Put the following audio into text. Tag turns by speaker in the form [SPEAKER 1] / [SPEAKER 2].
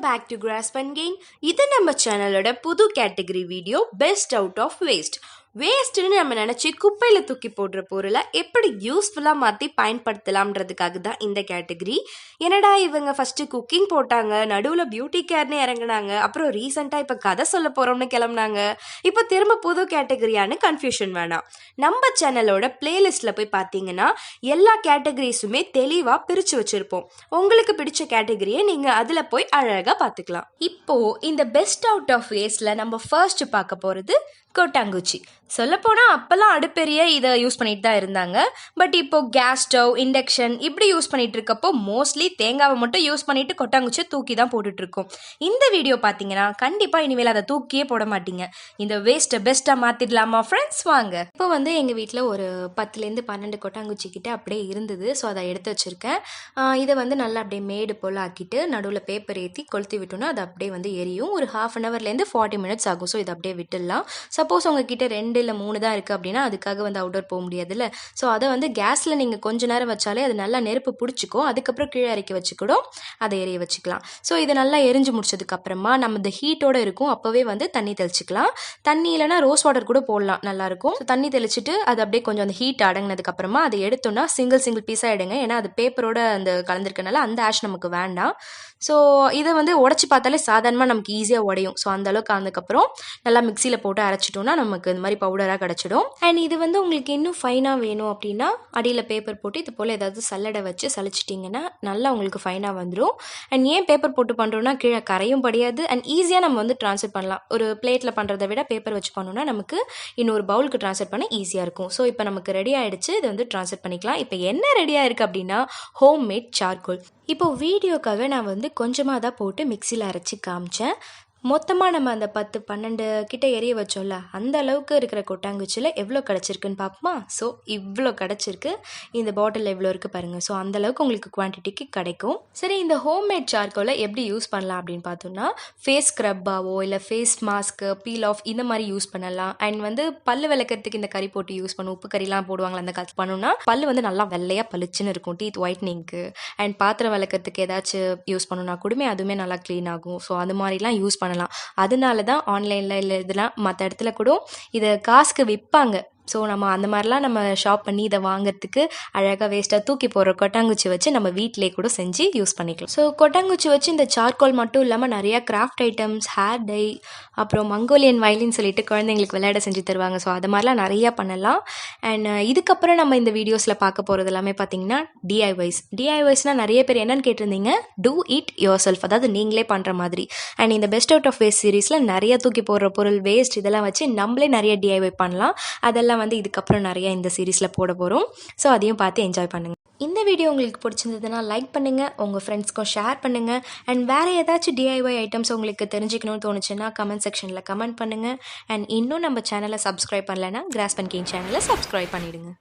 [SPEAKER 1] back to Grasp and Gain. இது நம்ம சேனலோட புது category video best out of waste. வேஸ்ட்டுன்னு நம்ம நினச்சி குப்பையில் தூக்கி போடுற பொருளை எப்படி யூஸ்ஃபுல்லாக மாற்றி பயன்படுத்தலாம்ன்றதுக்காக தான் இந்த கேட்டகரி. என்னடா இவங்க ஃபஸ்ட்டு குக்கிங் போட்டாங்க, நடுவில் பியூட்டி கேர்னு இறங்குனாங்க, அப்புறம் ரீசெண்டாக இப்போ கதை சொல்ல போகிறோம்னு கிளம்புனாங்க, இப்போ திரும்ப புது கேட்டகரியானு கன்ஃபியூஷன் வேணாம். நம்ம சேனலோட பிளேலிஸ்ட்டில் போய் பார்த்தீங்கன்னா எல்லா கேட்டகரிஸுமே தெளிவாக பிரித்து வச்சுருப்போம். உங்களுக்கு பிடிச்ச கேட்டகரியை நீங்கள் அதில் போய் அழகாக பார்த்துக்கலாம். இப்போது இந்த பெஸ்ட் அவுட் ஆஃப் வேஸ்ட்டில் நம்ம ஃபர்ஸ்ட் பார்க்க போகிறது கொட்டாங்குச்சி. சொல்லப்போனால் அப்போல்லாம் அடுப்பெரிய இதை யூஸ் பண்ணிட்டு தான் இருந்தாங்க. பட் இப்போது கேஸ் ஸ்டவ், இண்டக்ஷன் இப்படி யூஸ் பண்ணிட்டு இருக்கப்போ மோஸ்ட்லி தேங்காவை மட்டும் யூஸ் பண்ணிட்டு கொட்டாங்குச்சியை தூக்கி தான் போட்டுட்ருக்கோம். இந்த வீடியோ பார்த்தீங்கன்னா கண்டிப்பாக இனிமேல் அதை தூக்கியே போட மாட்டீங்க. இந்த வேஸ்ட்டை பெஸ்ட்டாக மாற்றிடலாமா ஃப்ரெண்ட்ஸ்? வாங்க. இப்போ எங்கள் வீட்டில் ஒரு 10லேருந்து 12 கொட்டாங்குச்சி கிட்ட அப்படியே இருந்தது. ஸோ அதை எடுத்து வச்சுருக்கேன். இதை நல்லா அப்படியே மேடு போல் ஆக்கிட்டு நடுவில் பேப்பர் ஏற்றி கொளுத்தி விட்டோன்னா அது அப்படியே எரியும். ஒரு 1/2 hourலேருந்து 40 minutes ஆகும். ஸோ இதை அப்படியே விட்டுடலாம். சப்போஸ் உங்ககிட்ட 2 இல்லை 3 தான் இருக்குது அப்படின்னா அதுக்காக அவுட்டோர் போக முடியாதுல்ல. ஸோ அதை கேஸில் நீங்கள் கொஞ்ச நேரம் வச்சாலே அது நல்லா நெருப்பு பிடிச்சிக்கும். அதுக்கப்புறம் கீழே இறக்கி வச்சுக்கூடும் அதை எரிய வச்சுக்கலாம். ஸோ இது நல்லா எரிஞ்சு முடிச்சதுக்கப்புறமா நம்ம இந்த ஹீட்டோடு இருக்கும் அப்போவே தண்ணி தெளிச்சிக்கலாம். தண்ணி இல்லைனா ரோஸ் வாட்டர் கூட போடலாம், நல்லாயிருக்கும். ஸோ தண்ணி தெளிச்சிட்டு அது அப்படியே கொஞ்சம் அந்த ஹீட் அடங்கினதுக்கப்புறமா அதை எடுத்தோன்னா சிங்கிள் பீஸாக எடுங்க. ஏன்னா அது பேப்பரோட அந்த கலந்துருக்கனால அந்த ஆஷ் நமக்கு வேண்டாம். ஸோ இதை உடச்சி பார்த்தாலே சாதாரணமாக நமக்கு ஈஸியாக உடையும். ஸோ அந்தளவுக்கு ஆனதுக்கப்புறம் நல்லா மிக்சியில் போட்டு அரைச்சிட்டோன்னா நமக்கு இந்த மாதிரி பவுடராக கிடச்சிடும். அண்ட் இது உங்களுக்கு இன்னும் ஃபைனாக வேணும் அப்படின்னா அடியில் பேப்பர் போட்டு இது போல் ஏதாவது சல்லடை வச்சு சலிச்சிட்டிங்கன்னா நல்லா உங்களுக்கு ஃபைனாக வந்துடும். அண்ட் ஏன் பேப்பர் போட்டு பண்ணுறோன்னா கீழே கரையும் படியாது அண்ட் ஈஸியாக நம்ம ட்ரான்ஸ்ஃபர் பண்ணலாம். ஒரு பிளேட்டில் பண்ணுறதை விட பேப்பர் வச்சு பண்ணோன்னா நமக்கு இன்னொரு பவுலுக்கு ட்ரான்ஸ்ஃபர் பண்ண ஈஸியாக இருக்கும். ஸோ இப்போ நமக்கு ரெடி ஆகிடுச்சு. இது ட்ரான்ஸ்ஃபர் பண்ணிக்கலாம். இப்போ என்ன ரெடியாக இருக்குது அப்படின்னா ஹோம் மேட் சார்கோல். இப்போது வீடியோக்காக நான் கொஞ்சமாக தான் போட்டு மிக்சியில் அரைச்சி காமிச்சேன். மொத்தமாக நம்ம அந்த 10-12 கிட்ட எரிய வச்சோம்ல அந்த அளவுக்கு இருக்கிற கொட்டாங்குச்சியில் எவ்வளோ கிடச்சிருக்குன்னு பார்ப்போமா? ஸோ இவ்வளோ கிடச்சிருக்கு. இந்த பாட்டில் எவ்வளோ இருக்குது பாருங்கள். ஸோ அந்தளவுக்கு உங்களுக்கு குவான்டிட்டிக்கு கிடைக்கும். சரி, இந்த ஹோம்மேட் சார்கோலை எப்படி யூஸ் பண்ணலாம் அப்படின்னு பார்த்தோம்னா ஃபேஸ் ஸ்க்ரப்பாவோ இல்லை ஃபேஸ் மாஸ்க்கு, பீல் ஆஃப் இந்த மாதிரி யூஸ் பண்ணலாம். அண்ட் பல்லு விளக்கிறதுக்கு இந்த கறி போட்டு யூஸ் பண்ணும். உப்பு கறிலாம் போடுவாங்களா அந்த காலத்து பண்ணோம்னா பல்லு நல்லா வெள்ளையாக பளிச்சுன்னு இருக்கும். டீத் ஒயிட்னிங்க்கு அண்ட் பாத்திரம் விளக்கிறதுக்கு ஏதாச்சும் யூஸ் பண்ணணும்னா கூடமே அதுவுமே நல்லா க்ளீன் ஆகும். ஸோ அது மாதிரிலாம் யூஸ் பண்ணலாம். அதனால தான் ஆன்லைனில் இல்லை இதெல்லாம் மற்ற இடத்துல கூட இதை காசுக்கு விற்பாங்க. ஸோ நம்ம அந்த மாதிரிலாம் நம்ம ஷாப் பண்ணி இதை வாங்கிறதுக்கு அழகாக வேஸ்ட்டாக தூக்கி போடுற கொட்டாங்குச்சி வச்சு நம்ம வீட்டிலே கூட செஞ்சு யூஸ் பண்ணிக்கலாம். ஸோ கொட்டாங்குச்சி வச்சு இந்த சார்கோல் மட்டும் இல்லாமல் நிறையா கிராஃப்ட் ஐட்டம்ஸ், ஹேர் டை, அப்புறம் மங்கோலியன் வயலின்னு சொல்லிட்டு குழந்தைங்களுக்கு விளையாட செஞ்சு தருவாங்க. ஸோ அது மாதிரிலாம் நிறையா பண்ணலாம். அண்ட் இதுக்கப்புறம் நம்ம இந்த வீடியோஸில் பார்க்க போகிறது எல்லாமே பார்த்திங்கன்னா டிஐஒய்ஸ்னால் நிறைய பேர் என்னென்னு கேட்டிருந்தீங்க. டூ இட் யோர் செல்ஃப், அதாவது நீங்களே பண்ணுற மாதிரி. அண்ட் இந்த பெஸ்ட் அவுட் ஆஃப் வேஸ்ட் சீரீஸில் நிறைய தூக்கி போடுற பொருள் வேஸ்ட் இதெல்லாம் வச்சு நம்மளே நிறைய டிஐஒய் பண்ணலாம். அதெல்லாம் இதுக்கப்புறம் நிறைய இந்த சீரீஸில் போட போகிறோம். ஸோ அதையும் பார்த்து என்ஜாய் பண்ணுங்கள். இந்த வீடியோ உங்களுக்கு பிடிச்சிருந்ததுன்னா லைக் பண்ணுங்கள், உங்கள் ஃப்ரெண்ட்ஸ்க்கும் ஷேர் பண்ணுங்கள். அண்ட் வேறு ஏதாச்சும் டிஐஒய் ஐட்டம்ஸ் உங்களுக்கு தெரிஞ்சுக்கணும்னு தோணுச்சுன்னா கமெண்ட் செக்ஷனில் கமெண்ட் பண்ணுங்கள். அண்ட் இன்னும் நம்ம சேனலை சப்ஸ்கிரைப் பண்ணலைன்னா கிராஸ்ப் அண்ட் கெயின் சேனலை சப்ஸ்கிரைப் பண்ணிவிடுங்க.